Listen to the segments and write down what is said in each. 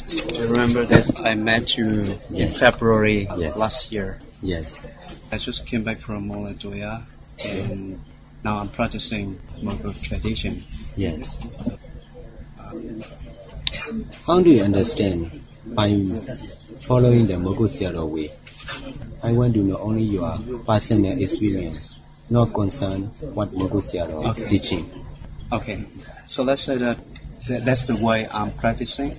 I remember that I met you in February last year. Yes. I just came back from Mongolia and now I'm practicing Mongol tradition. Yes. How do you understand by following the Mongol Sayadaw way? I want to know only your personal experience, not concern what Mongol Sayadaw is teaching. Okay, so let's say that that's the way I'm practicing.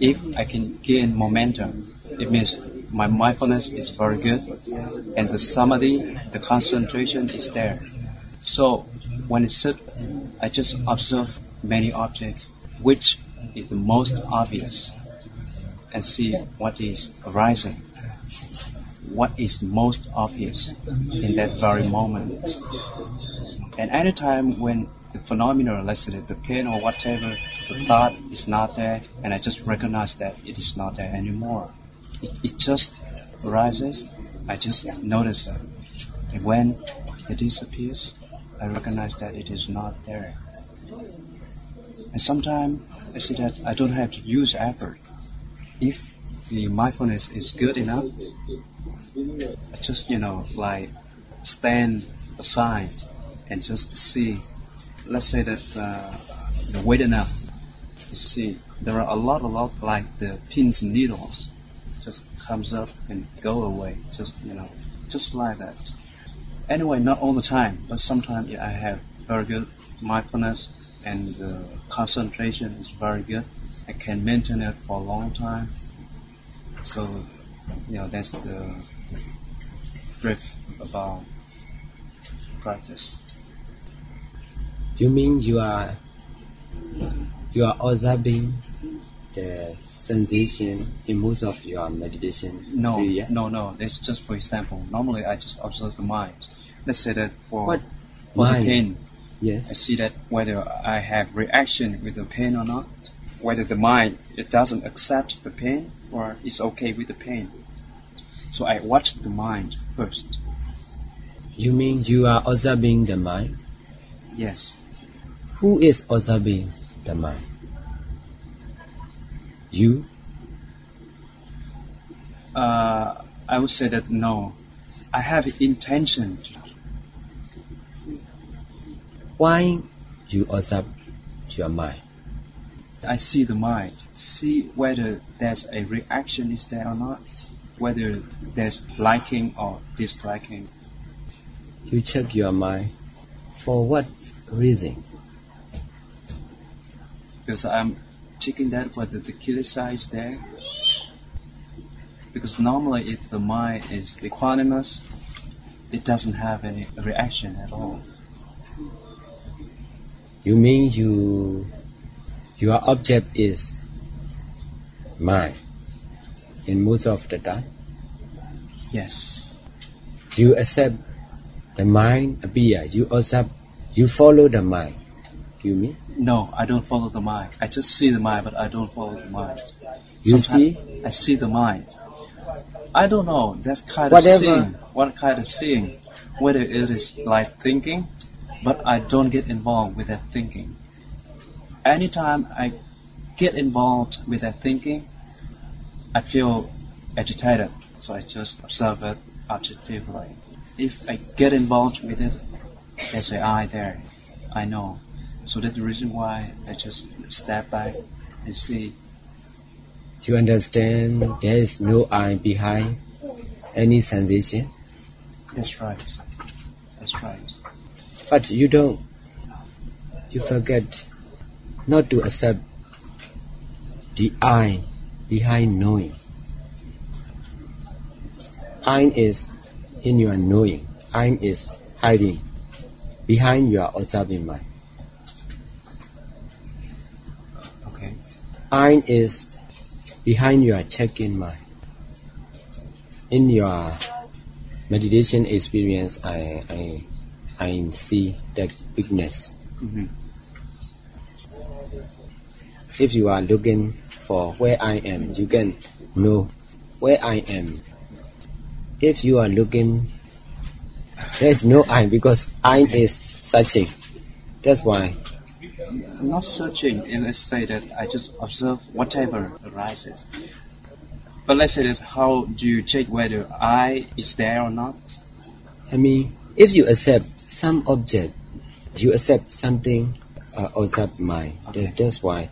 If I can gain momentum, it means my mindfulness is very good and the samadhi, the concentration is there. So when I sit, I just observe many objects, which is the most obvious, and see what is arising, what is most obvious in that very moment. And any time when the phenomena, let's say the pain or whatever, the thought is not there, and I just recognize that it is not there anymore. It just arises, I just notice it. And when it disappears, I recognize that it is not there. And sometimes I see that I don't have to use effort. If the mindfulness is good enough, I just, like stand aside and just see. Let's say that wait enough. You see, there are a lot like the pins and needles. Just comes up and go away. Just like that. Anyway, not all the time, but sometimes I have very good mindfulness and the concentration is very good. I can maintain it for a long time. So, that's the brief about practice. You mean you are observing the sensation in most of your meditation? No. It's just for example. Normally I just observe the mind. Let's say that for the pain. Yes. I see that whether I have reaction with the pain or not. Whether the mind, it doesn't accept the pain or it's okay with the pain. So I watch the mind first. You mean you are observing the mind? Yes. Who is observing the mind? You? I would say that no. I have intention. Why you observe your mind? I see the mind, see whether there's a reaction is there or not, whether there's liking or disliking. You check your mind for what reason? Because I'm checking that whether the kilesa is there. Because normally if the mind is equanimous, it doesn't have any reaction at all. You mean your object is mind in most of the time? Yes. You accept the mind appear, you observe, you follow the mind. You mean? No, I don't follow the mind. I just see the mind, but I don't follow the mind. You Sometimes see? I see the mind. I don't know. That's kind of seeing. What kind of seeing? Whether it is like thinking, but I don't get involved with that thinking. Anytime I get involved with that thinking, I feel agitated. So I just observe it objectively. If I get involved with it, there's an I there. I know. So that's the reason why I just step back and see. You understand there is no I behind any sensation? That's right. That's right. But you forget not to accept the I behind knowing. I is in your knowing. I is hiding behind your observing mind. Okay. I is behind your checking mind. In your meditation experience, I see that weakness. Mm-hmm. If you are looking for where I am, you can know where I am. If you are looking, there is no I because I is searching. That's why I'm not searching, and let's say that I just observe whatever arises. But let's say that how do you check whether I is there or not? I mean, if you accept some object, you accept something outside mind. Okay. That's why,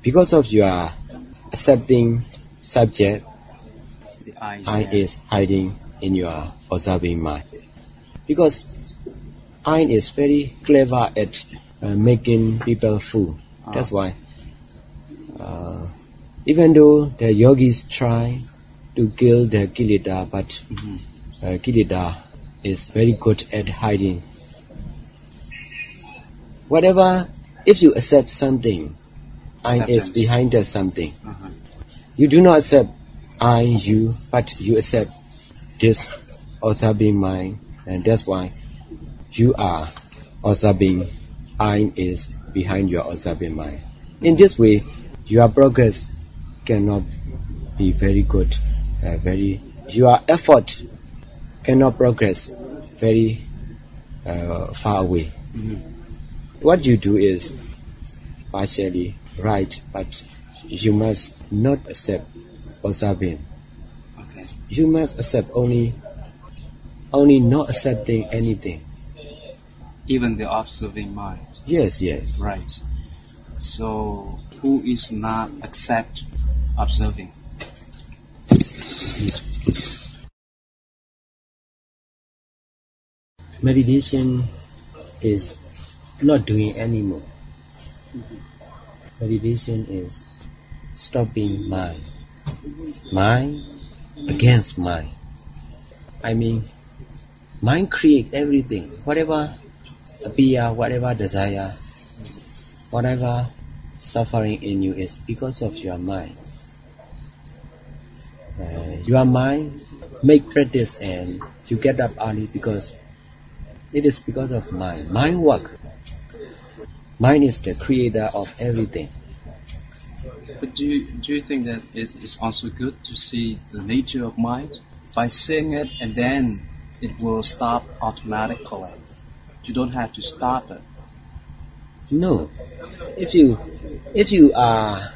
because of your accepting subject, The I is I there. is hiding in your observing mind. Because I is very clever at making people fool. That's why, even though the yogis try to kill the kilita, but kilita is very good at hiding. Whatever, if you accept something, I is Acceptance. behind the something. Uh-huh. You do not accept I, you, but you accept this observing mind, and that's why you are observing. I is behind your observing mind. In this way, your progress cannot be very good. Your effort cannot progress very far away. What you do is partially right, but you must not accept observing. Okay. You must accept only not accepting anything. Even the observing mind. Yes, yes. Right. So who is not accept observing? Meditation is not doing anymore. Meditation is stopping mind. Mind against mind. I mean, mind create everything. Whatever appear, whatever desire, whatever suffering in you is because of your mind. Your mind make practice and you get up early because it is because of mind. Mind work. Mind is the creator of everything. But do you think that it's also good to see the nature of mind? By seeing it and then it will stop automatically. You don't have to stop it. No. If you are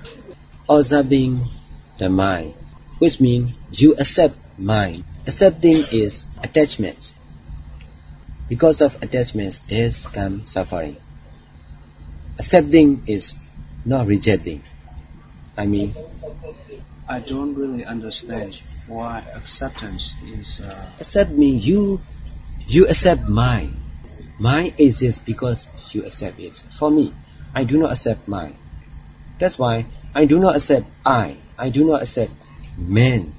observing the mind, which means you accept mind. Accepting is attachment. Because of attachments, there comes suffering. Accepting is not rejecting. I mean, I don't really understand why acceptance is... accept means you accept mind. Mind exists because you accept it. For me, I do not accept mind. That's why I do not accept I. I do not accept man.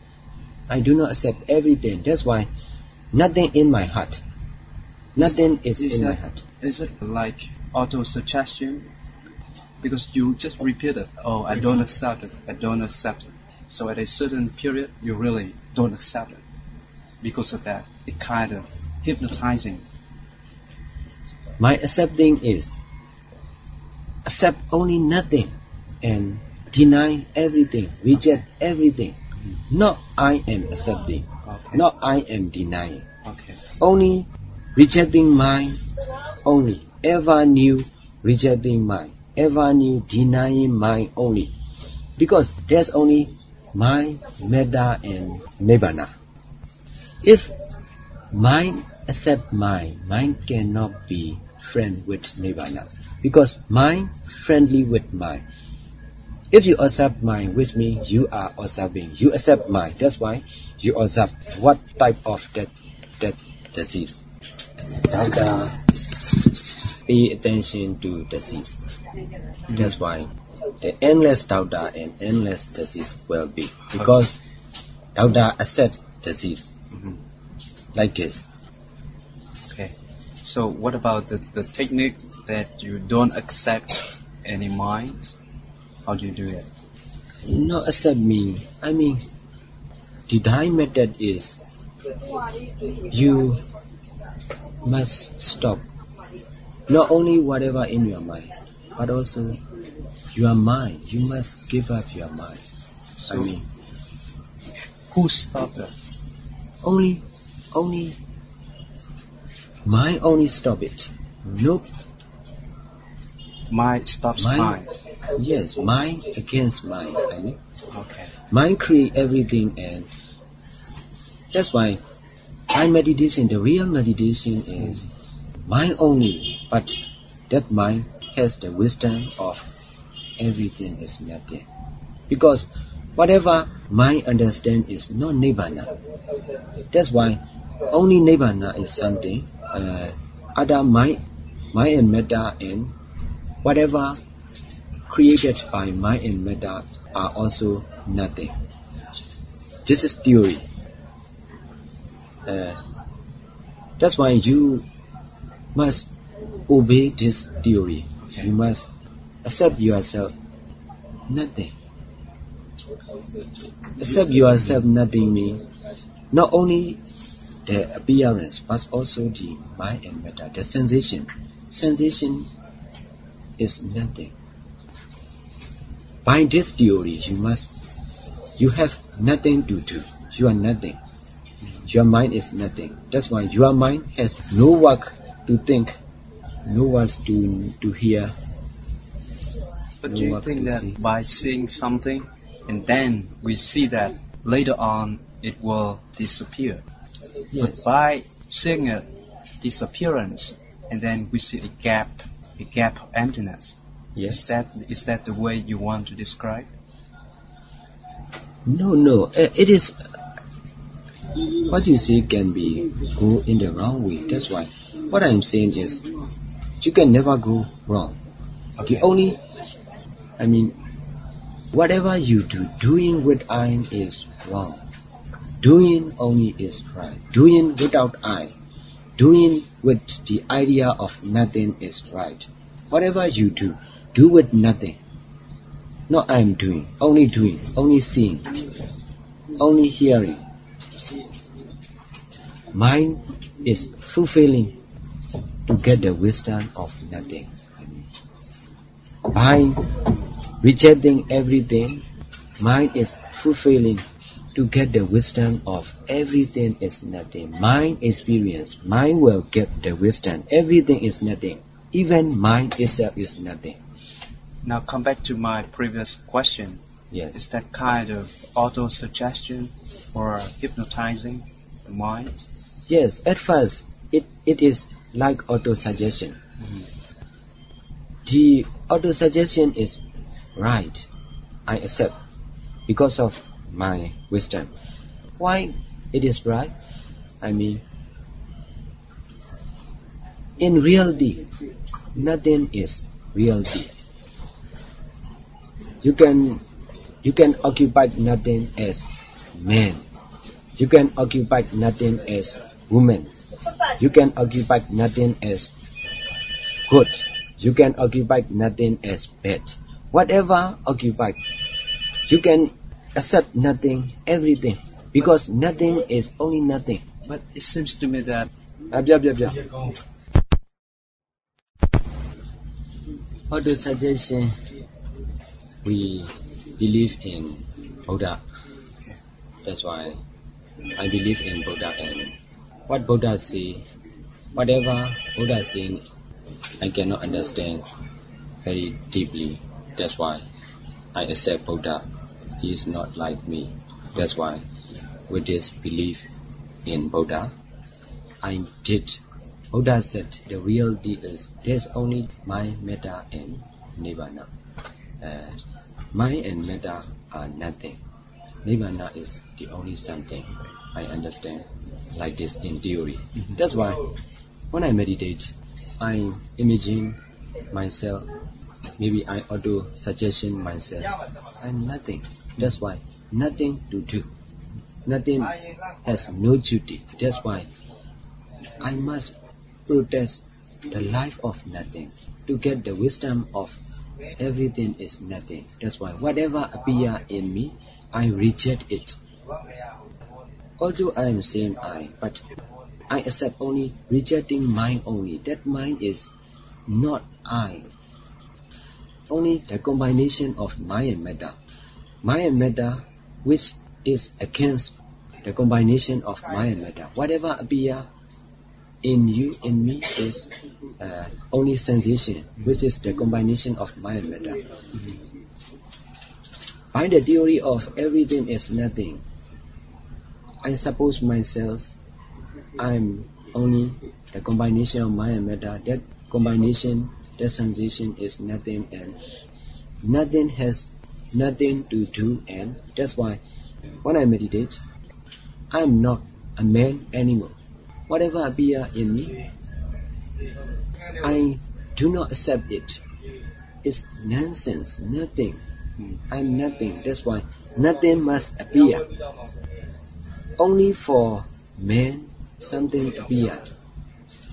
I do not accept everything. That's why nothing in my heart. Nothing is in my heart. Is it like auto-suggestion? Because you just repeat it. Oh, I don't accept it. I don't accept it. So at a certain period, you really don't accept it. Because of that, it kind of hypnotizing. My accepting is accept only nothing and deny everything, reject everything. Not I am accepting, Okay. not I am denying. Okay. Only rejecting mind, only ever new rejecting mind, ever new denying mind only. Because there's only mind, metta and nibbana. If mind accept mind, mind cannot be friend with nibbana. Because mind friendly with mind. If you accept mind, which means you are observing, you accept mind. That's why you observe what type of that disease. Dada, pay attention to disease. That's why the endless doubter and endless disease will be. Because doubter accept disease. Like this. Okay. So what about the technique that you don't accept any mind? How do you do it? Not accept me. I mean, the Thai method is you must stop. Not only whatever in your mind, but also your mind. You must give up your mind. So, I mean, who stopped it? only mind only stop it. mind stops mind. Yes, mind against mind. I mean, Okay. mind create everything, and that's why mind meditation, the real meditation is mind only, but that mind has the wisdom of everything is nothing. Because whatever mind understand is not Nibbana. That's why only Nibbana is something. Other mind and matter and whatever created by mind and matter are also nothing. This is theory. That's why you must obey this theory. Okay. You must accept yourself nothing. Accept yourself nothing means not only the appearance but also the mind and matter, the sensation. Sensation is nothing. By this theory, you have nothing to do. You are nothing. Your mind is nothing. That's why your mind has no work to think, no words to hear. But No do you work think to that see. by seeing something and then we see that later on it will disappear? Yes. But by seeing a disappearance and then we see a gap of emptiness. Yes. Is that the way you want to describe? No. It is what you say can be go in the wrong way. That's why what I'm saying is you can never go wrong. Okay. Whatever you do, doing with I is wrong. Doing only is right. Doing without I, doing with the idea of nothing is right. Whatever you do with nothing. Not I'm doing, only seeing, only hearing. Mind is fulfilling to get the wisdom of nothing. By rejecting everything, mind is fulfilling to get the wisdom of everything is nothing. Mind experience, mind will get the wisdom. Everything is nothing. Even mind itself is nothing. Now come back to my previous question. Yes. Is that kind of auto-suggestion or hypnotizing the mind? Yes, at first it is like auto-suggestion. The auto-suggestion is right. I accept because of my wisdom. Why it is right? In reality, nothing is reality. You can occupy nothing as man. You can occupy nothing as woman. You can occupy nothing as good. You can occupy nothing as bad. Whatever occupy, you can accept nothing, everything, because nothing is only nothing. But it seems to me that Auto suggestion, we believe in Buddha. That's why I believe in Buddha, and what Buddha say, whatever Buddha say, I cannot understand very deeply. That's why I accept Buddha. He is not like me. That's why with this belief in Buddha, I did. Buddha said the reality is there's only mind, matter, and Nibbana. Mind and matter are nothing. Nibbana is the only something. I understand like this in theory. That's why when I meditate, I imagine myself. Maybe I auto suggestion myself. I'm nothing. That's why nothing to do. Nothing has no duty. That's why I must protest the life of nothing to get the wisdom of everything is nothing. That's why whatever appear in me, I reject it. Although I am saying I, but I accept only rejecting mind only. That mind is not I. Only the combination of mind and matter. Mind and matter which is against the combination of mind and matter. Whatever appear in you, in me is only sensation, which is the combination of mind and matter. By the theory of everything is nothing, I suppose myself I'm only the combination of mind and matter. That combination, that sensation is nothing, and nothing has nothing to do, and that's why when I meditate, I'm not a man anymore. Whatever appears in me, I do not accept it. It's nonsense, nothing. I'm nothing. That's why nothing must appear. Only for man something appear.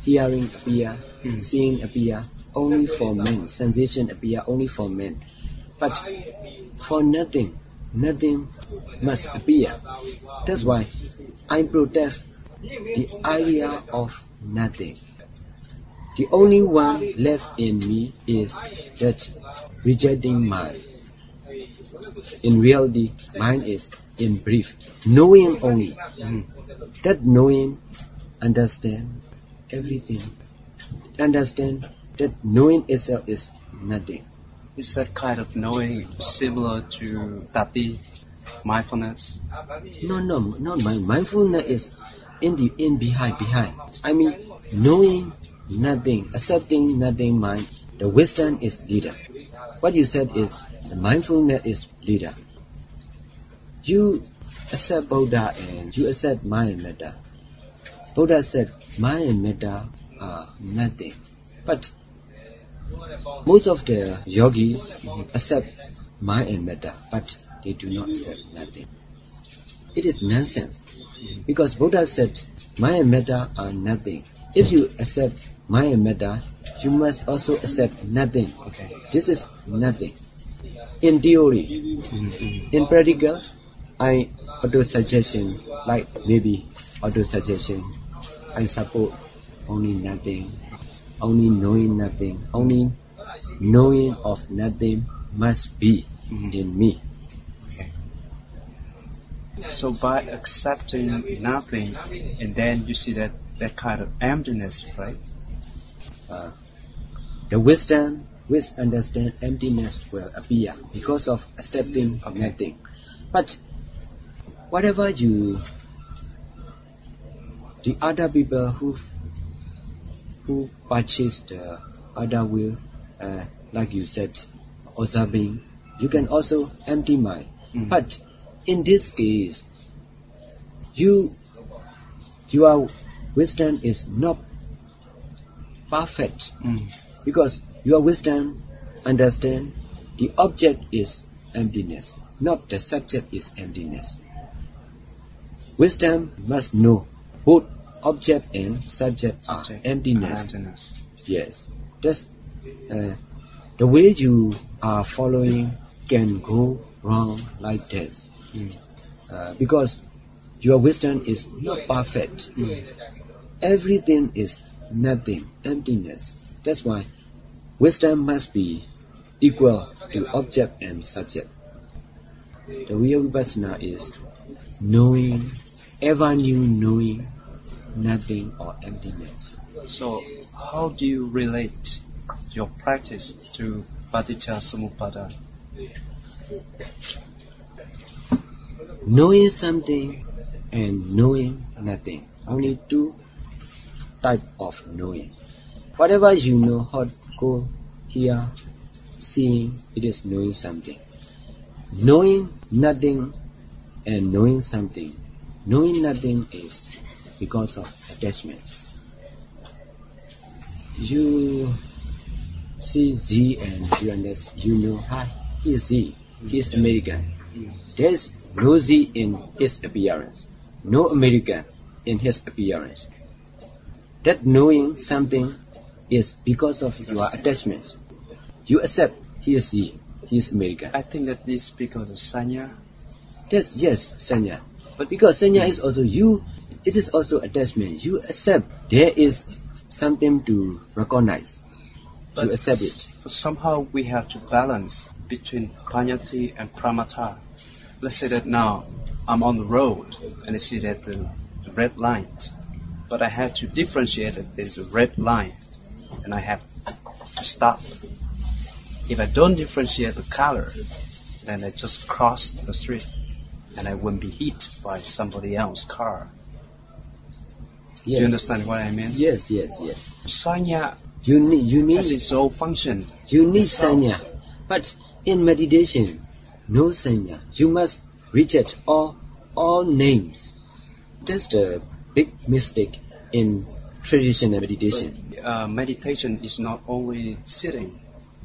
Hearing appear, seeing appear. Only for men. Sensation appear only for men. But for nothing, nothing must appear. That's why I protect the idea of nothing. The only one left in me is that rejecting mind. In reality, mind is, in brief, knowing only. That knowing understand everything. Understand that knowing itself is nothing. Is that kind of knowing similar to tati, mindfulness? No, not mindfulness is in behind. I mean, knowing nothing, accepting nothing mind. The wisdom is leader. What you said is the mindfulness is leader. You accept Buddha and you accept mind and matter. Buddha said mind and matter are nothing. But most of the yogis accept mind and matter, but they do not accept nothing. It is nonsense. Because Buddha said mind and matter are nothing. If you accept mind and matter, you must also accept nothing. Okay. This is nothing. In theory, in practical, I auto-suggestion, like maybe auto-suggestion, I support only nothing, only knowing nothing, only knowing of nothing must be in me. Okay. So by accepting nothing, and then you see that kind of emptiness, right? The wisdom which understand emptiness will appear because of accepting nothing. But whatever the other people who purchase the other will, like you said, observing, you can also empty mind. But in this case, your wisdom is not perfect because your wisdom understand the object is emptiness, not the subject is emptiness. Wisdom must know both object and subject are emptiness. Yes, that's the way you are following can go wrong like this, because your wisdom is not perfect. Everything is nothing, emptiness. That's why wisdom must be equal to object and subject. The real Vipassana is knowing, ever new knowing, nothing or emptiness. So how do you relate your practice to Paticca-samuppada? Knowing something and knowing nothing. Only two types of knowing. Whatever you know, hot, cold, hear, seeing, it is knowing something. Knowing nothing and knowing something. Knowing nothing is because of attachment. You see Z and you know, hi, he is Z, he is American. There is no Z in his appearance, no American in his appearance. That knowing something is because of your attachments. You accept he is Z, he is American. I think that this is because of sanya. Yes, sanya. But because sanya is also you, it is also attachment. You accept there is something to recognize. But you accept it. Somehow we have to balance between panyati and pramata. Let's say that now I'm on the road and I see that the red light. but I had to differentiate it. There's a red line, and I have to stop. If I don't differentiate the color, then I just cross the street, and I wouldn't be hit by somebody else's car. Yes. Do you understand what I mean? Yes. Sanya You need has its own function. You need itself. sanya, but in meditation, no sanya. You must reject all names. That's the big mistake in traditional meditation. Meditation is not only sitting.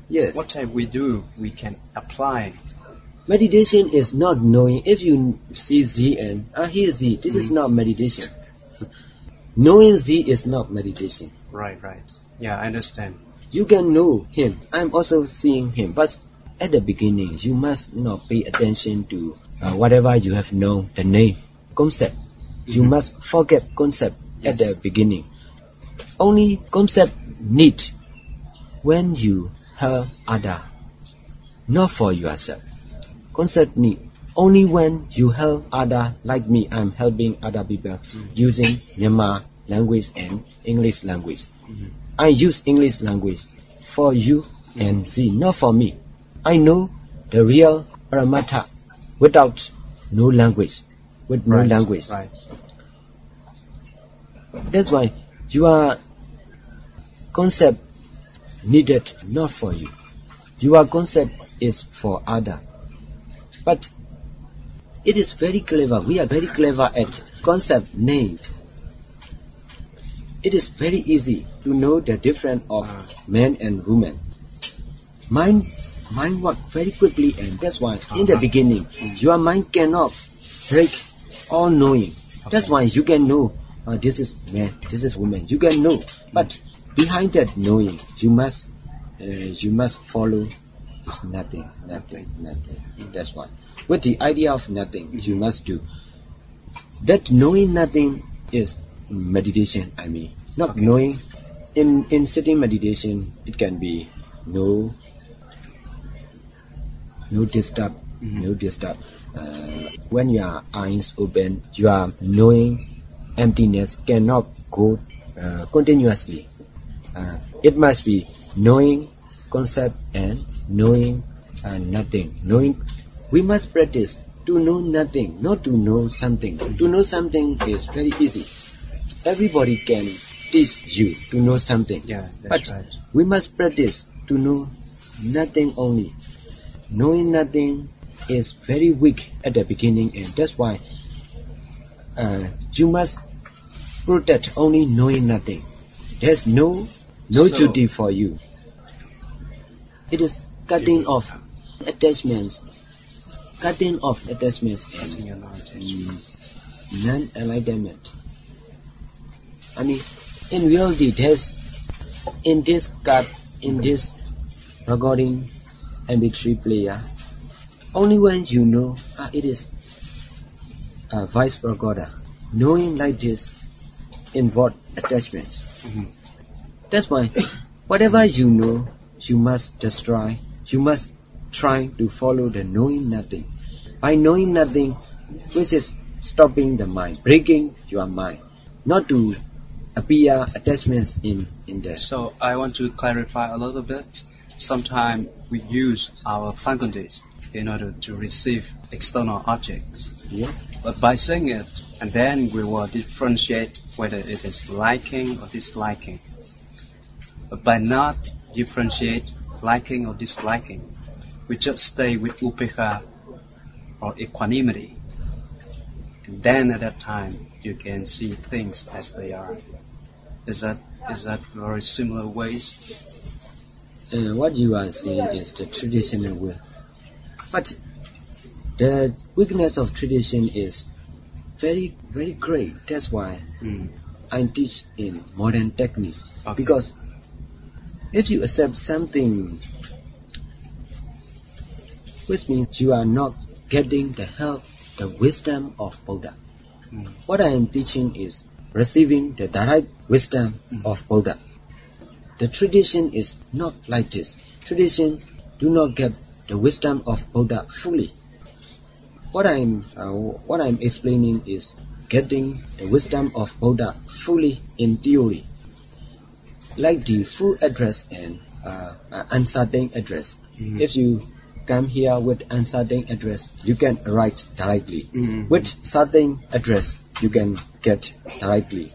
Yes. Whatever we do, we can apply. Meditation is not knowing. If you see Z and here Z, this is not meditation. Knowing Z is not meditation. Right. Yeah, I understand. You can know him. I'm also seeing him. But at the beginning, you must not pay attention to whatever you have known, the name, concept. You must forget concept at the beginning. Only concept need when you help other, not for yourself. Concept need only when you help other, like me. I'm helping other people using Myanmar language and English language. I use English language for you and Z, not for me. I know the real Paramatha without no language, with no language. Right. That's why your concept needed not for you. Your concept is for other. But it is very clever. We are very clever at concept name. It is very easy to know the difference of man and woman. Mind works very quickly, and that's why in the beginning your mind cannot break all knowing. That's why you can know this is man, this is woman. You can know, but behind that knowing, you must follow. It's nothing. That's why. With the idea of nothing, you must do. That knowing nothing is meditation. I mean, not knowing. In sitting meditation, it can be no disturb. When your eyes open, your knowing emptiness cannot go continuously. It must be knowing concept and knowing nothing. Knowing, we must practice to know nothing, not to know something. To know something is very easy. Everybody can teach you to know something. Yeah, that's but right. we must practice to know nothing only. Knowing nothing is very weak at the beginning, and that's why you must protect only knowing nothing. There's no duty for you. It is cutting off attachments and non-alignment. I mean, in reality, there's in this recording MP3 player, only when you know it is a voice recorder, knowing like this involves attachments. That's why whatever you know, you must destroy. You must try to follow the knowing nothing. By knowing nothing, which is stopping the mind, breaking your mind, not to appear attachments in there. So I want to clarify a little bit. Sometimes we use our faculties in order to receive external objects. Yeah. But by saying it, and then we will differentiate whether it is liking or disliking. But by not differentiate liking or disliking, we just stay with upekkha or equanimity. And then at that time, you can see things as they are. Is that very similar ways? What you are saying is the traditional way. But the weakness of tradition is very, very great. That's why I teach in modern techniques. Okay. Because if you accept something, which means you are not getting the help, the wisdom of Buddha. What I am teaching is receiving the direct wisdom of Buddha. The tradition is not like this. Tradition do not get the wisdom of Buddha fully. What I'm explaining is getting the wisdom of Buddha fully in theory. Like the full address and uncertain address. If you come here with uncertain address, you can write directly. With certain address, you can get directly.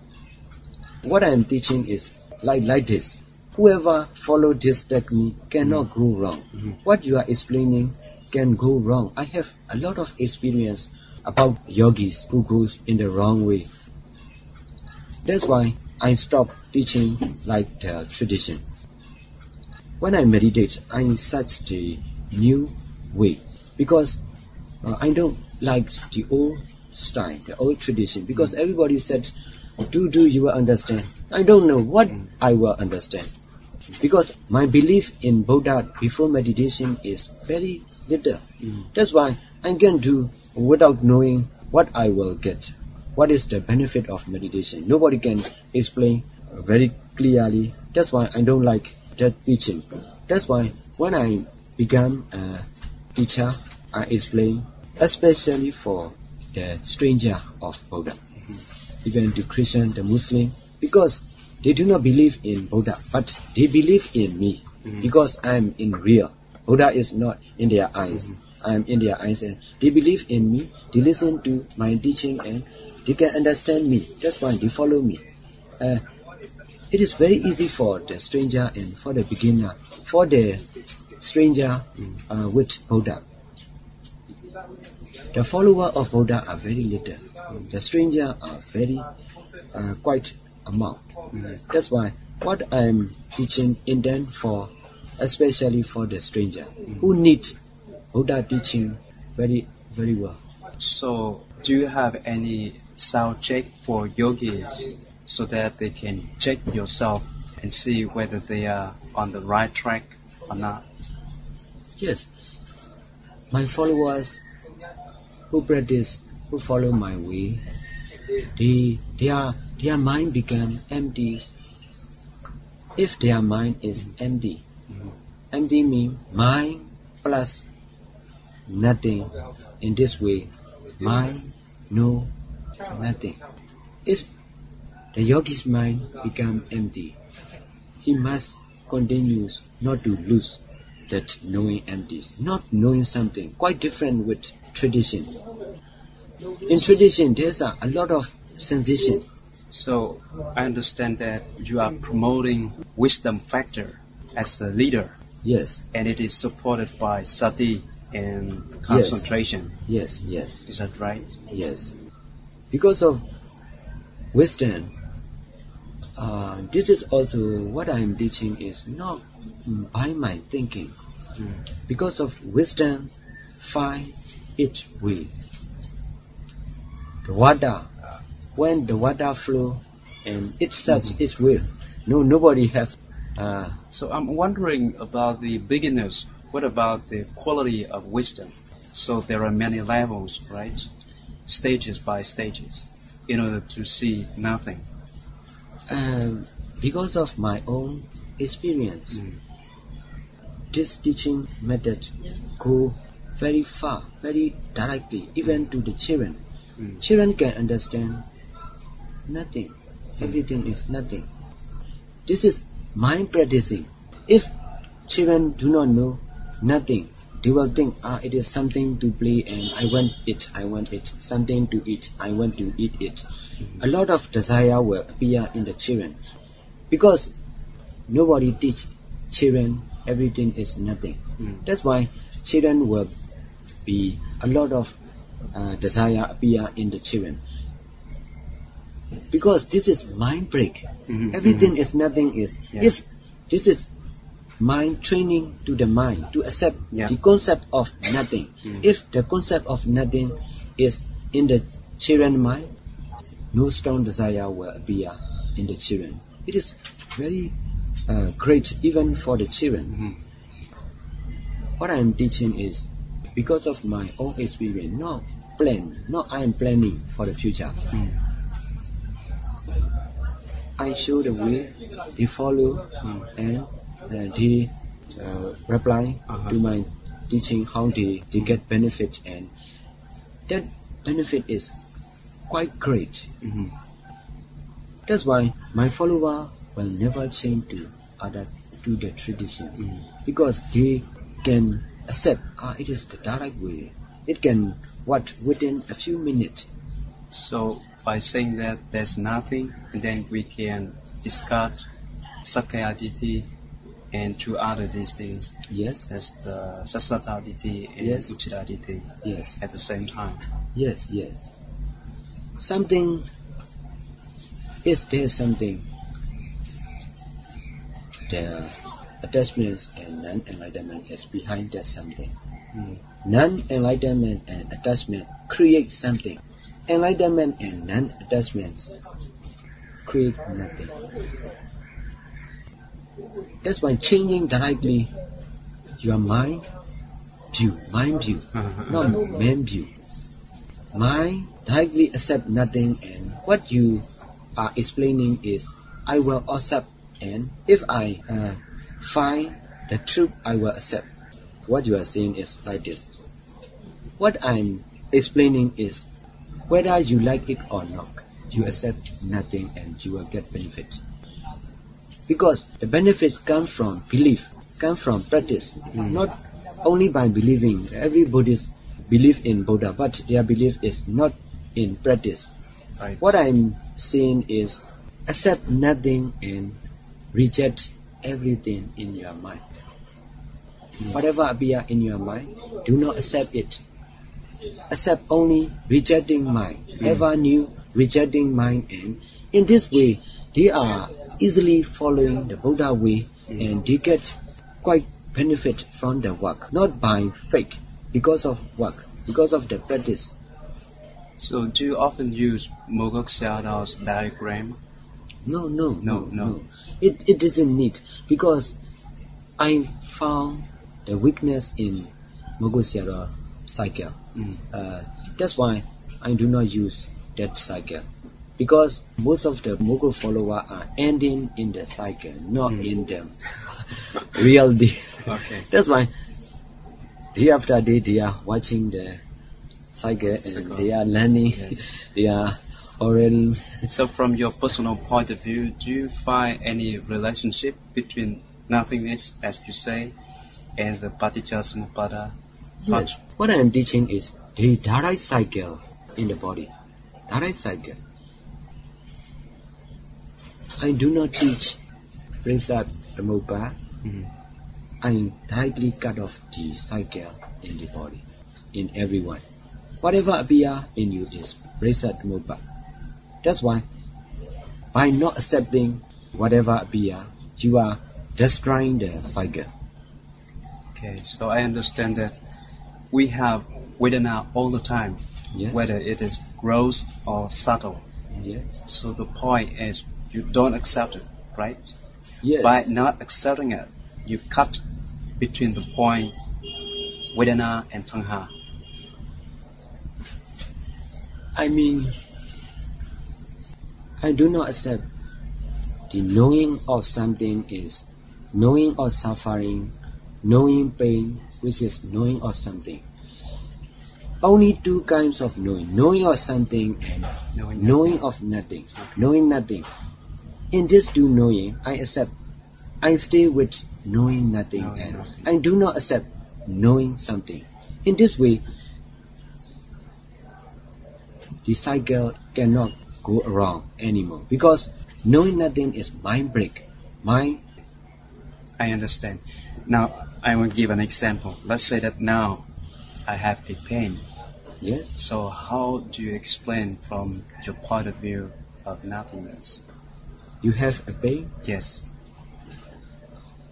What I am teaching is like this. Whoever follow this technique cannot go wrong. What you are explaining can go wrong. I have a lot of experience about yogis who goes in the wrong way. That's why I stopped teaching like the tradition. When I meditate, I search the new way because I don't like the old style, the old tradition, because everybody said, do you will understand. I don't know what I will understand, because my belief in Buddha before meditation is very little. That's why I can do without knowing what I will get. What is the benefit of meditation? Nobody can explain very clearly. That's why I don't like that teaching. That's why when I become a teacher, I explain especially for the stranger of Buddha, even the Christian, the Muslim, because they do not believe in Buddha, but they believe in me, because I am in real. Buddha is not in their eyes. I am in their eyes, and they believe in me. They listen to my teaching, and they can understand me. That's why they follow me. It is very easy for the stranger and for the beginner. For the stranger with Buddha, the follower of Buddha are very little. The stranger are very quite amount. That's why what I am teaching intend for, especially for the stranger who need Buddha teaching very, very well. So, do you have any sound check for yogis so that they can check yourself and see whether they are on the right track or not? Yes. My followers who practice, who follow my way, their mind become empty. If their mind is empty, empty means mind plus nothing. In this way, mind, no, nothing. If the yogi's mind become empty, he must continue not to lose that knowing empties, not knowing something, quite different with tradition. In tradition, there's a lot of sensation. So, I understand that you are promoting wisdom factor as the leader. Yes. And it is supported by sati and concentration. Yes. Is that right? Yes. Because of wisdom, this is also what I am teaching is not by my thinking. Because of wisdom, find its way. The water, when the water flow and it such its will, nobody have. So I'm wondering about the beginners. What about the quality of wisdom? So there are many levels, right? Stages by stages, in order to see nothing. Because of my own experience, this teaching method go very far, very directly, even to the children. Children can understand nothing. Everything is nothing. This is mind practicing. If children do not know nothing, they will think, it is something to play and I want it. Something to eat, I want to eat it. A lot of desire will appear in the children. Because nobody teach children everything is nothing. That's why children will be a lot of desire appear in the children. Because this is mind break. Everything is nothing is. If this is mind training to the mind to accept the concept of nothing. If the concept of nothing is in the children's mind, no strong desire will appear in the children. It is very great even for the children. What I am teaching is because of my own experience, not I am planning for the future. I show the way, they follow, and they reply to my teaching how they get benefit, and that benefit is quite great. That's why my follower will never change to the tradition, because they can accept it is the direct way. It can within a few minutes. So by saying that there's nothing, and then we can discard Sakkaya Ditthi and two other these things. Yes. There's the Sassata Ditthi and Yes. Uttara Ditthi. Yes. At the same time. Yes. Something. Is there something? The attachments and non-enlightenment is behind that something. Non-enlightenment and attachment create something. Enlightenment and non-attachments create nothing. That's why changing directly your mind view, not man view. Mind directly accept nothing, and what you are explaining is I will accept, and if I find the truth, I will accept. What you are saying is like this. What I'm explaining is whether you like it or not, you accept nothing and you will get benefit. Because the benefits come from belief, come from practice, not only by believing. Every Buddhist believe in Buddha, but their belief is not in practice. Right. What I'm saying is accept nothing and reject everything in your mind. Whatever appear in your mind, do not accept it. Accept only rejecting mind. Ever new rejecting mind, and in this way they are easily following the Buddha way, and they get quite benefit from the work, not by fake, because of work, because of the practice. So do you often use Mogok Sayadaw's diagram? No. It doesn't need, because I found the weakness in Mogok Sayadaw cycle. That's why I do not use that cycle, because most of the Mogok followers are ending in the cycle, not in the real day. Okay. That's why day after day they are watching the cycle and they are learning. Yes. They are already. So from your personal point of view, do you find any relationship between nothingness, as you say, and the Paticca Yes. What I am teaching is the direct cycle in the body. Direct cycle. I do not teach Prasad Mopa. I directly cut off the cycle in the body, in everyone. Whatever appear in you is Prasad Mopa. That's why, by not accepting whatever appear, you are destroying the cycle. Okay, so I understand that we have Vedana all the time, Yes. whether it is gross or subtle. Yes. So the point is you don't accept it, right? Yes. By not accepting it, you cut between the point Vedana and Tanha. I mean, I do not accept the knowing of something is knowing of suffering, knowing pain, which is knowing of something. Only two kinds of knowing: knowing of something and knowing of nothing. Knowing nothing. In this two knowing, I accept. I stay with knowing nothing, and I do not accept knowing something. In this way, the cycle cannot go around anymore, because knowing nothing is mind break. I understand. Now I will give an example. Let's say that now I have a pain. Yes. So how do you explain from your point of view of nothingness? You have a pain? Yes.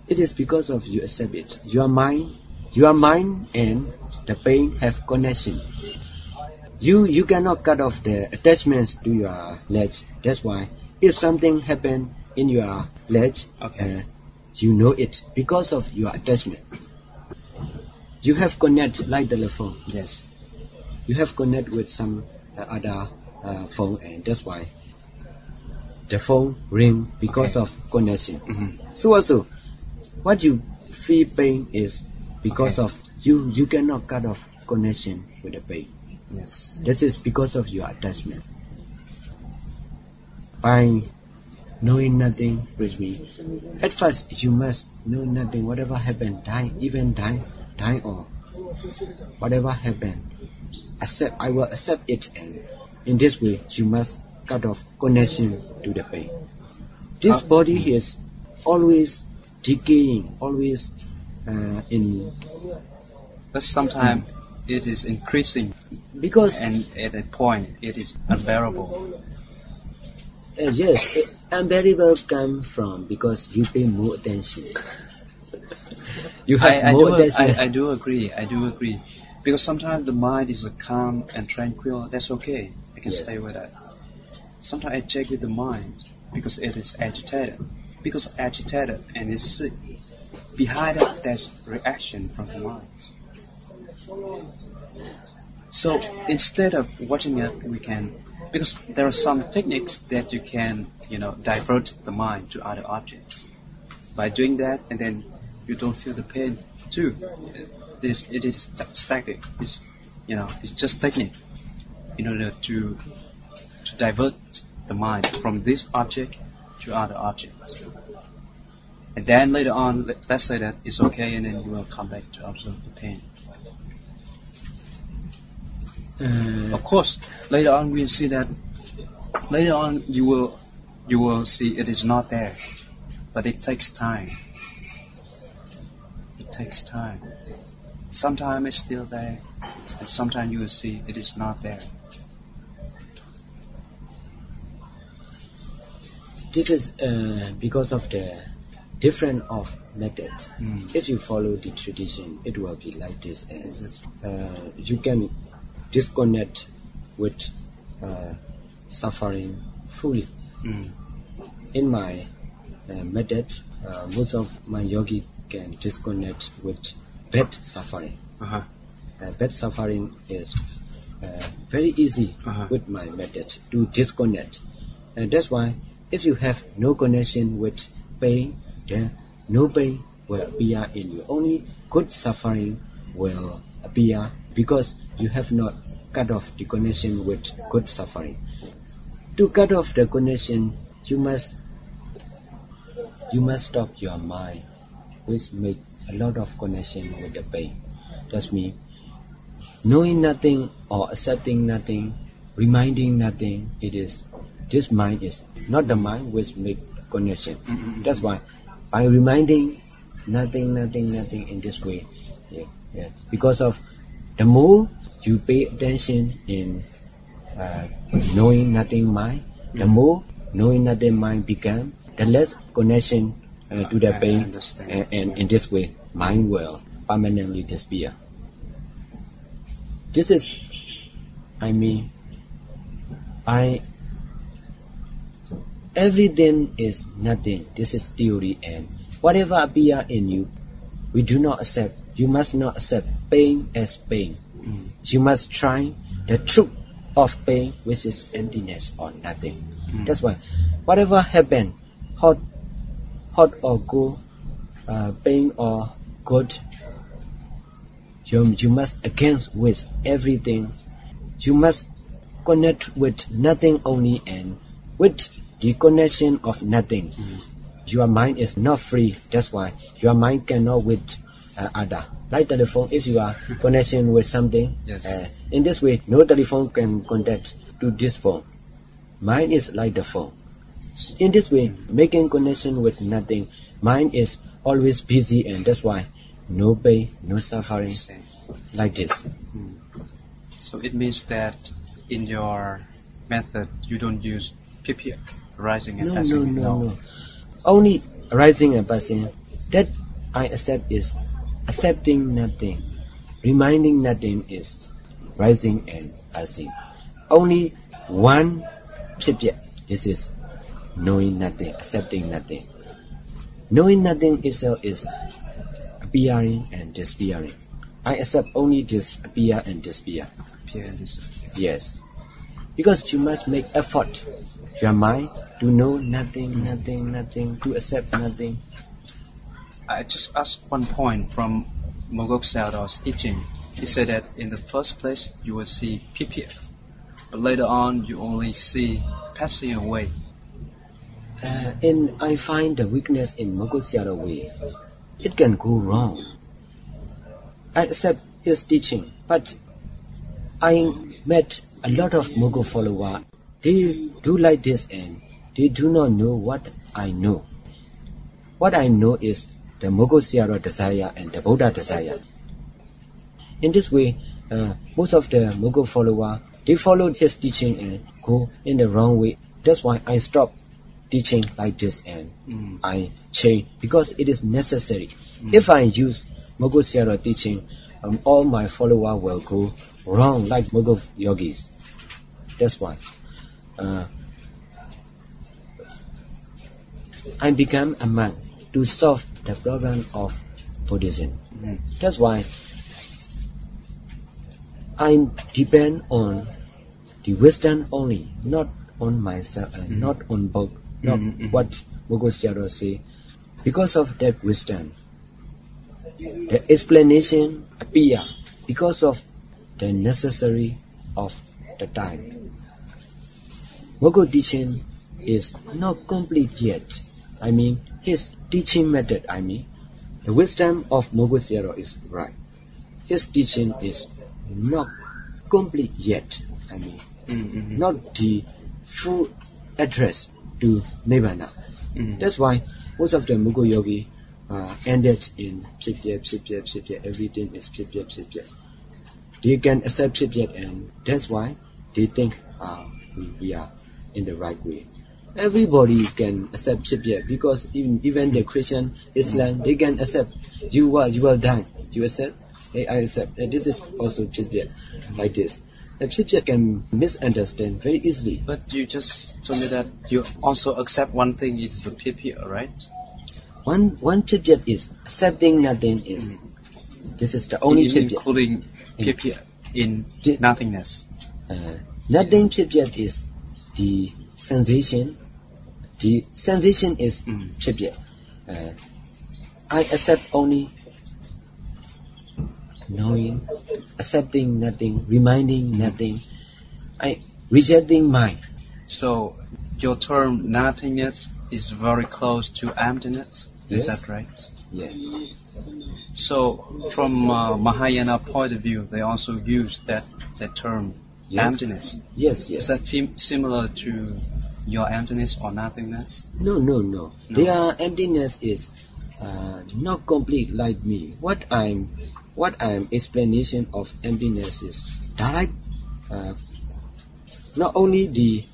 It is because of you accept it. Your mind and the pain have connection. You cannot cut off the attachments to your legs. That's why if something happen in your legs, you know it because of your attachment. You have connect like telephone. Yes. You have connect with some other phone, and that's why the phone ring because of connection. So also, what you feel pain is because of you cannot cut off connection with the pain. Yes. This is because of your attachment. by knowing nothing with me. At first, you must know nothing. Whatever happened, die, even die or whatever happened, I will accept it, and in this way, you must cut off connection to the pain. This body is always decaying, always in. But sometimes it is increasing, because and at a point it is unbearable. Yes, unbearable come from because you pay more attention. You have more attention. I do agree. Because sometimes the mind is calm and tranquil. That's okay. I can stay with that. Sometimes I check with the mind because it is agitated. Because agitated and it's behind it, there's reaction from the mind. So instead of watching it, we can, because there are some techniques that you can, divert the mind to other objects. By doing that, and then you don't feel the pain too. It is static. It's just technique in order to divert the mind from this object to other objects. And then later on, let's say that it's okay, and then you will come back to observe the pain. Of course, later on we'll see that. Later on, you will see it is not there, but it takes time. It takes time. Sometimes it's still there, and sometimes you will see it is not there. This is because of the difference of method. If you follow the tradition, it will be like this. You can disconnect with suffering fully. In my method, most of my yogi can disconnect with bad suffering. Bad suffering is very easy with my method to disconnect. And that's why if you have no connection with pain, then no pain will appear in you. Only good suffering will appear because you have not cut off the connection with good suffering. To cut off the connection, you must stop your mind, which make a lot of connection with the pain. That's mean knowing nothing or accepting nothing, reminding nothing. This mind is not the mind which make connection. That's why by reminding nothing in this way, because of the more you pay attention in knowing nothing mind, the more knowing nothing mind become, the less connection to the pain, and in this way, mind will permanently disappear. This is, everything is nothing. This is theory, and whatever appear in you, we do not accept. You must not accept pain as pain. You must try the truth of pain, which is emptiness or nothing. That's why whatever happen, hot or cold, pain or good, you must against with everything. You must connect with nothing only, and with the connection of nothing. Your mind is not free. That's why your mind cannot with other. Like telephone, if you are connection with something, in this way, no telephone can contact to this phone. Mind is like the phone. In this way, making connection with nothing, mind is always busy, and that's why no pain, no suffering, like this. So it means that in your method, you don't use PPA, rising and passing. No. Only rising and passing. That I accept is accepting nothing. Reminding nothing is rising and passing. Only one PPA. This is knowing nothing, accepting nothing. Knowing nothing itself is appearing and disappearing. I accept only this appear and disappear. Appear and disappear. Yes. Because you must make effort, your mind, to know nothing, to accept nothing. I just asked one point from Mogok Sayadaw's teaching. He said that in the first place you will see PPF, but later on you only see passing away. And I find the weakness in Mogu Sayadaw way. It can go wrong. I accept his teaching, but I met a lot of Mogu followers. They do like this and they do not know what I know. What I know is the Mogu Sayadaw desire and the Buddha desire. In this way, most of the Mogu followers, they followed his teaching and go in the wrong way. That's why I stopped teaching like this and I change because it is necessary. If I use Mogu Sayadaw teaching, all my followers will go wrong like Mogu yogis. That's why I became a monk to solve the problem of Buddhism. That's why I depend on the wisdom only, not on myself and not on book, not what Mogu Sayadaw say. Because of that wisdom, the explanation appear because of the necessary of the time. Mogu teaching is not complete yet. I mean, his teaching method, the wisdom of Mogu Sayadaw is right. His teaching is not complete yet. Not the full address to Nibbana. That's why most of the Mogu yogi ended in Pshipyat, everything is Pshipyat. They can accept Pshipyat and that's why they think we are in the right way. Everybody can accept Pshipyat because even the Christian, Islam, they can accept. You will die. You accept? Hey, I accept. This is also Pshipyat, like this. The Pshipyat can misunderstand very easily. But you just told me that you also accept one thing is a Pshipyat, right? One Pshipyat is accepting nothing is. This is the only Pshipyat. Including Pshipyat in nothingness. Nothing Pshipyat is the sensation. The sensation is Pshipyat. I accept only knowing, accepting nothing, reminding nothing. I rejecting mind. So your term nothingness is very close to emptiness. Is that right? Yes. So from Mahayana point of view, they also use that term emptiness. Yes. Is that similar to your emptiness or nothingness? No. Their emptiness is not complete like me. What I'm explanation of emptiness is direct. Not only the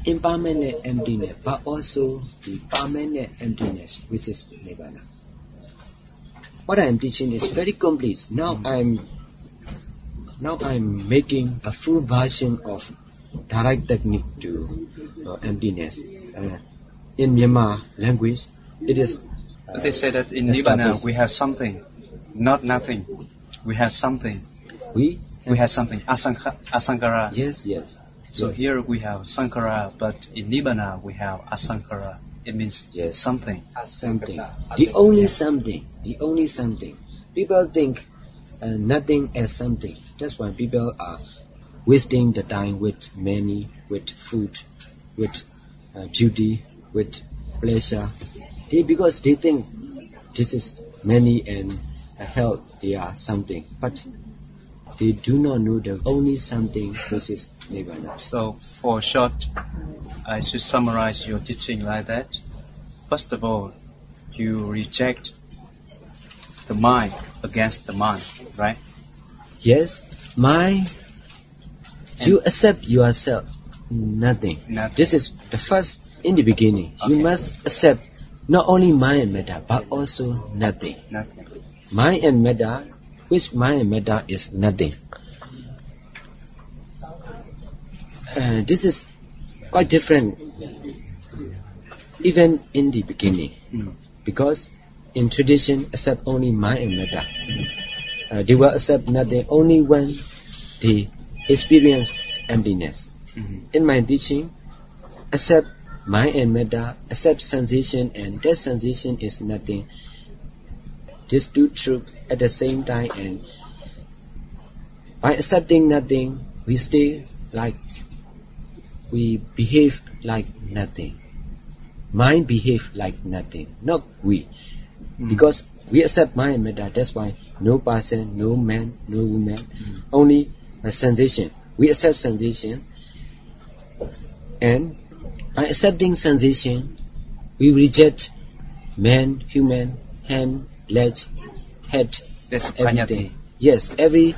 impermanent emptiness, but also the permanent emptiness, which is Nibbana. What I am teaching is very complete. Now I'm making a full version of direct technique to emptiness. In Myanmar language, it is. They say that in Nibbana we have something, not nothing. We have something. We have something. Asankara. Yes. So here we have Sankara, but in Nibbana we have Asankara. It means something. Something. The only something. People think nothing as something. That's why people are wasting the time with money, with food, with beauty, with pleasure. Because they think this is money and health, they are something. But they do not know the only something which is Nibbana. So for short, I should summarize your teaching like that. First of all, you reject the mind against the mind, right? Yes, mind. You accept yourself, nothing. This is the first in the beginning. Okay. You must accept not only mind and matter, but also nothing. Mind and matter, which mind and matter is nothing. This is quite different even in the beginning, because in tradition accept only mind and matter. They will accept nothing only when they experience emptiness. In my teaching, accept mind and matter, accept sensation, and that sensation is nothing. These two truths at the same time, and by accepting nothing, we behave like nothing. mind behave like nothing, not we. Because we accept mind and matter, that's why no person, no man, no woman, only a sensation. We accept sensation, and by accepting sensation, we reject man, human, hand, leg, head, That's everything. panyati. Yes, every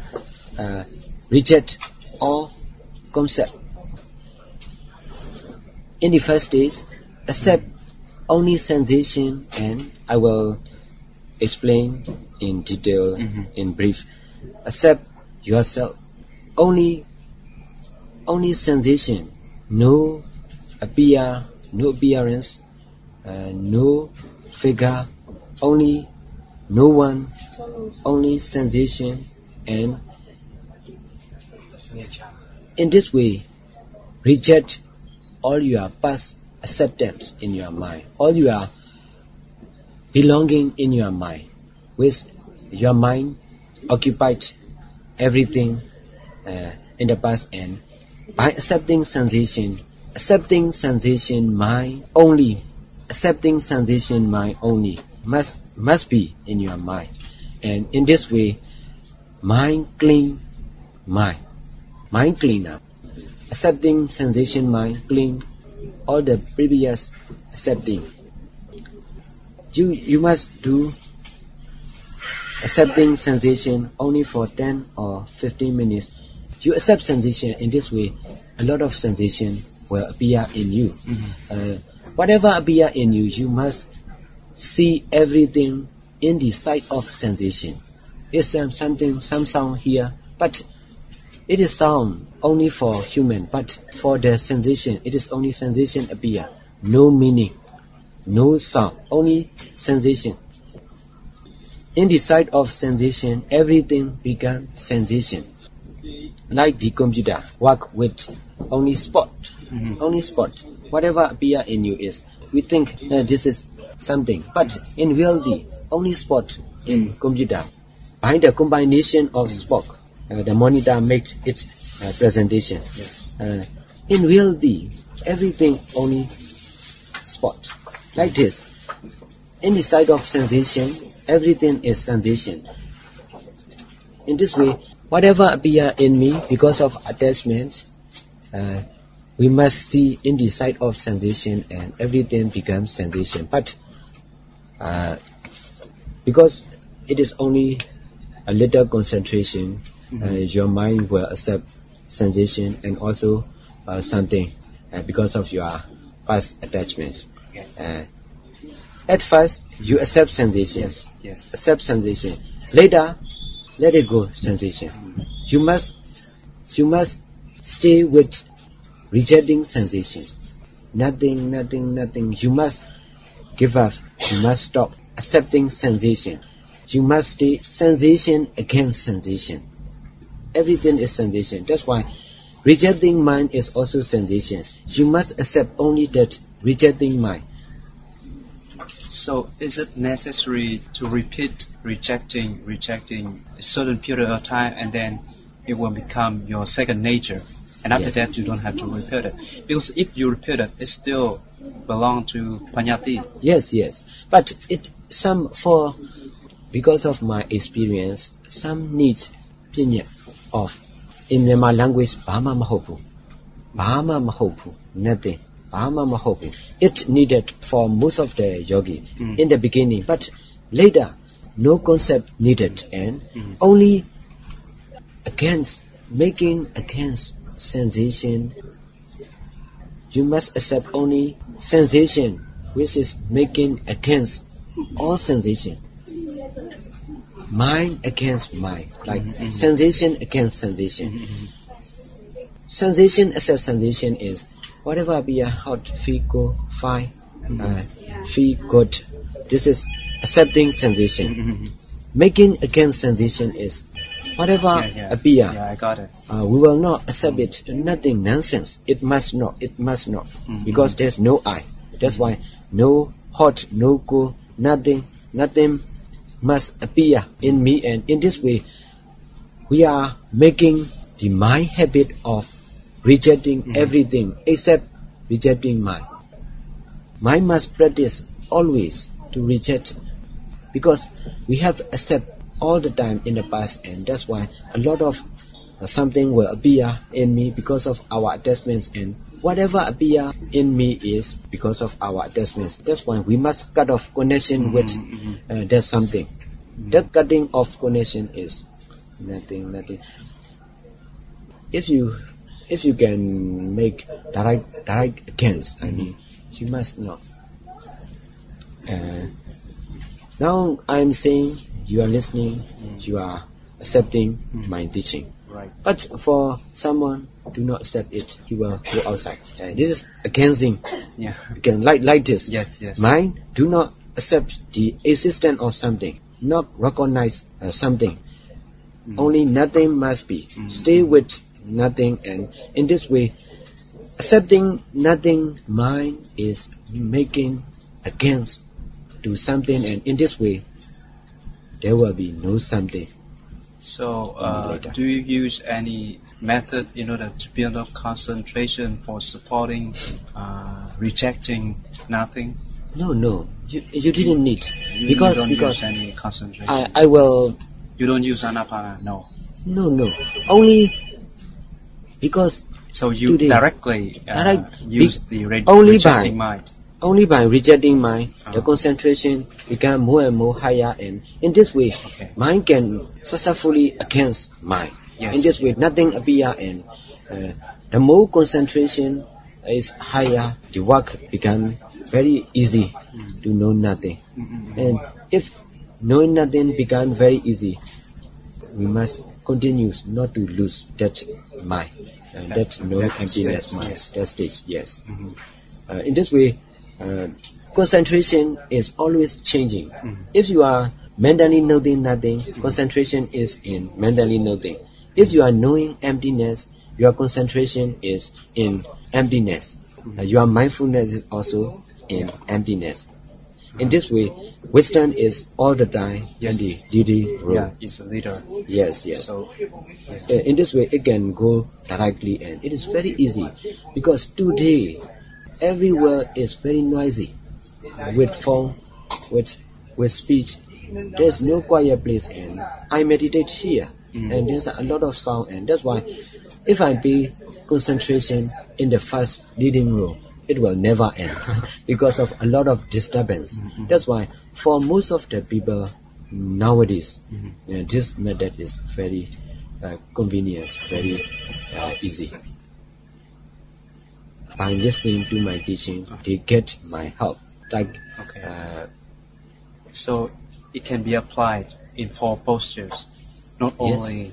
reject all concept. In the first stage, accept only sensation, and I will explain in detail, in brief. Accept yourself. Only sensation. No appearance, no figure, only no one, only sensation, and in this way, reject all your past acceptance in your mind, all your belonging in your mind, with your mind occupied everything in the past, and by accepting sensation mind only, accepting sensation mind only must be in your mind, and in this way, mind clean up. Accepting sensation mind clean all the previous accepting. You must do accepting sensation only for 10 or 15 minutes. You accept sensation in this way, a lot of sensation will appear in you. Whatever appear in you, you must see everything in the sight of sensation. It's some sound here, but it is sound only for human, but for the sensation, it is only sensation appear, no meaning, no sound, only sensation. In the sight of sensation, everything becomes sensation. Like the computer, work with only spot. Whatever appear in you is, we think this is something, but in reality, only spot in computer. By the combination of spot, the monitor makes its presentation. Yes. In reality, everything only spot. Like this. In the side of sensation, everything is sensation. In this way, whatever appear in me because of attachment, we must see in the side of sensation, and everything becomes sensation. But because it is only a little concentration, your mind will accept sensation and also something because of your past attachments. At first, you accept sensation. Yes. Accept sensation. Later, let it go, sensation. You must stay with rejecting sensation. Nothing. You must give up. You must stop accepting sensation. You must stay sensation against sensation. Everything is sensation. That's why rejecting mind is also sensation. You must accept only that rejecting mind. So is it necessary to repeat rejecting a certain period of time, and then it will become your second nature, and after that you don't have to repeat it? Because if you repeat it, it still belongs to panyati. Yes. But because of my experience, some needs pinya of in Myanmar language Bhama Mahopu. Nothing. Bhama Mahopu. It needed for most of the yogi in the beginning, but later no concept needed, and only making against sensation. You must accept only sensation, which is making against all sensation. Mind against mind, like sensation against sensation. Sensation accept sensation is whatever appear hot, feel cold, fine, feel good. This is accepting sensation. Making against sensation is whatever appear. Yeah, I got it. We will not accept it. Nothing, nonsense. It must not. Because there's no I. That's why no hot, no cold, nothing must appear in me, and in this way we are making the mind habit of rejecting everything except rejecting mind. mind must practice always to reject, because we have accept all the time in the past, and that's why a lot of something will appear in me because of our attachments, and whatever appear in me is because of our attachments. That's why we must cut off connection with that something. That cutting off connection is nothing. If you can make direct against, I mean, you must not. Now I'm saying you are listening, you are accepting my teaching. Right. But for someone do not accept it, he will go outside. This is against him. Yeah. Again, like this. Yes. Mind do not accept the existence of something, not recognize something. Only nothing must be. Stay with nothing, and in this way, accepting nothing, mind is making against to something, and in this way, there will be no something. So, do you use any method in order to build up concentration for supporting, rejecting nothing? No, you didn't need, You because don't use any concentration. I will. You don't use Anapana, no. No, only because. So you today, directly use the only rejecting mind. Only by rejecting mind, the concentration become more and more higher, and in this way, mind can successfully against mind. Yes. In this way, nothing appear, and the more concentration is higher, the work become very easy to know nothing. And if knowing nothing become very easy, we must continue not to lose that mind, that no emptiness mind, that stage. Yes. In this way, concentration is always changing. If you are mentally noting nothing, concentration is in mentally noting. If you are knowing emptiness, your concentration is in emptiness. Your mindfulness is also in emptiness. In this way, wisdom is all the time in the duty role. Yeah, it's a leader. Yes. So, In this way, it can go directly, and it is very easy, because today everywhere is very noisy, with phone, with speech. There's no quiet place, and I meditate here, and there's a lot of sound, and that's why if I pay concentration in the first leading role, it will never end because of a lot of disturbance. That's why for most of the people nowadays, this method is very convenient, very easy. By listening to my teaching, they get my help. So it can be applied in 4 postures, not only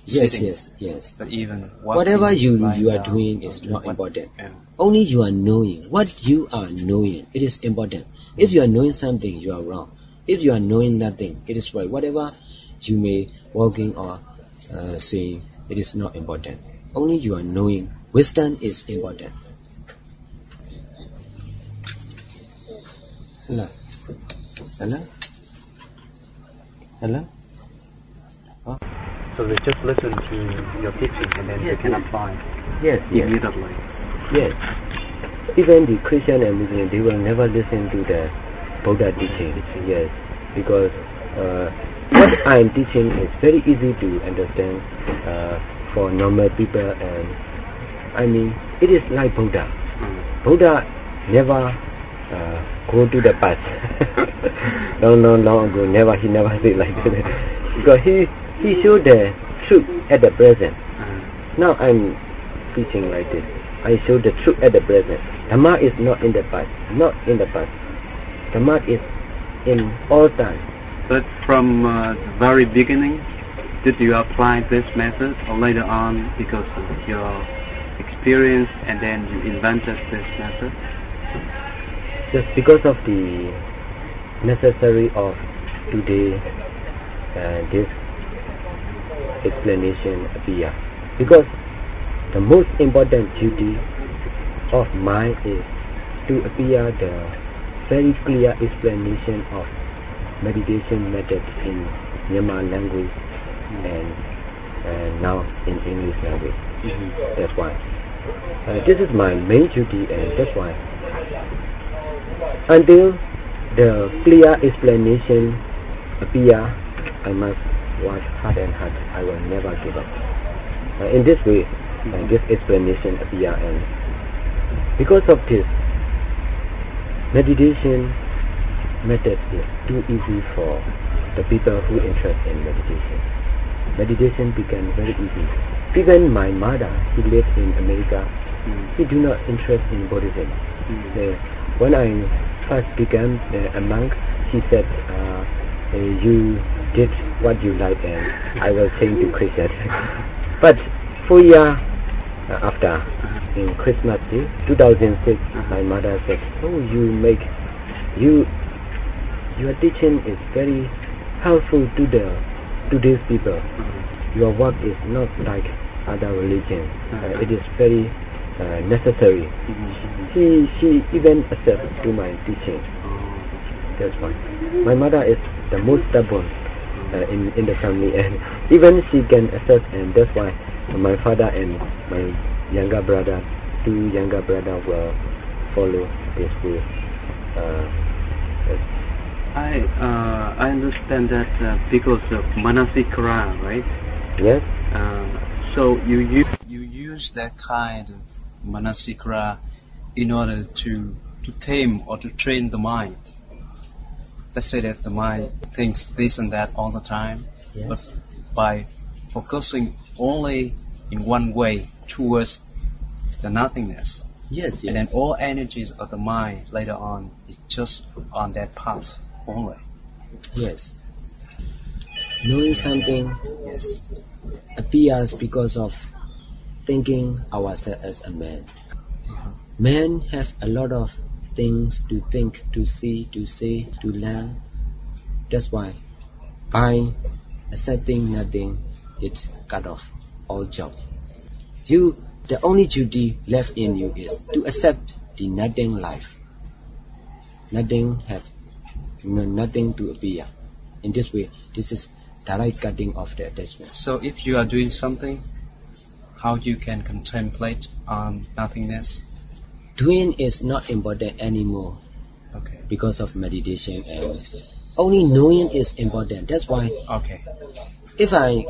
sitting, yes. but even whatever you are down, doing is not important. Yeah. Only you are knowing. What you are knowing, it is important. If you are knowing something, you are wrong. If you are knowing nothing, it is right. Whatever you may walking or saying, it is not important. Only you are knowing. Wisdom is important. Hello? Oh. So they just listen to your teaching and then they can apply immediately. Yes. Even the Christian and Muslim, they will never listen to the Buddha teaching. Yes. Because what I am teaching is very easy to understand for normal people, and I mean, it is like Buddha. Buddha never go to the past. long ago, he never said like that. Because he showed the truth at the present. Now I'm teaching like this. I show the truth at the present. Dhamma is not in the past. Not in the past. Dhamma is in all time. But from the very beginning, did you apply this method, or later on because of your experience and then you invented this method? Just because of the necessary of today, this explanation appear. Because the most important duty of mind is to appear the very clear explanation of meditation method in Myanmar language and now in English language. That's why this is my main duty, and that's why Until the clear explanation appear, I must work hard and hard. I will never give up. In this way, this explanation appear, and because of this, meditation method is too easy for the people who interest in meditation. Meditation became very easy. Even my mother, she lives in America, she do not interest in Buddhism. When I first became a monk, she said, you did what you like and I will change to Christian. But 4 years after, in Christmas Day, 2006, my mother said, your teaching is very helpful to these people. Your work is not like other religions. It is very necessary. She even accepts to my teaching. That's why my mother is the most stubborn in the family, and even she can accept, and that's why my father and my younger brother, 2 younger brothers, will follow this way. I understand that because of Manasikara, right? Yes. So you use that kind of Manasikara in order to tame or to train the mind. Let's say that the mind thinks this and that all the time, yes. But by focusing only in one way towards the nothingness, Yes. and then all energies of the mind later on is just on that path only. Yes. Knowing something Yes. appears because of thinking ourselves as a man. Men have a lot of things to think, to see, to say, to learn. That's why by accepting nothing, it cut off all job. The only duty left in you is to accept the nothing life. Nothing to appear. In this way, this is direct cutting off the attachment. So if you are doing something, how you can contemplate on nothingness? Doing is not important anymore. Okay. Because of meditation, and only knowing is important. That's why Okay. if I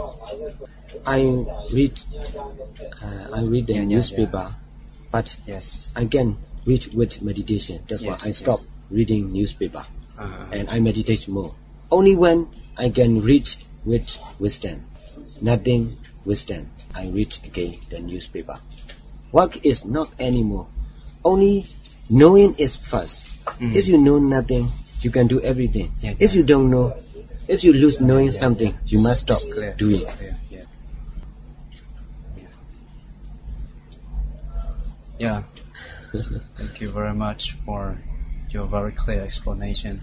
read the newspaper, but Yes. I can read with meditation. That's why I stop reading newspaper and I meditate more. Only when I can read with wisdom, nothing wisdom, I read again the newspaper. Work is not anymore. Only knowing is first. If you know nothing, you can do everything. If you don't know, if you lose knowing something, you must stop doing. Yeah. Thank you very much for your very clear explanation.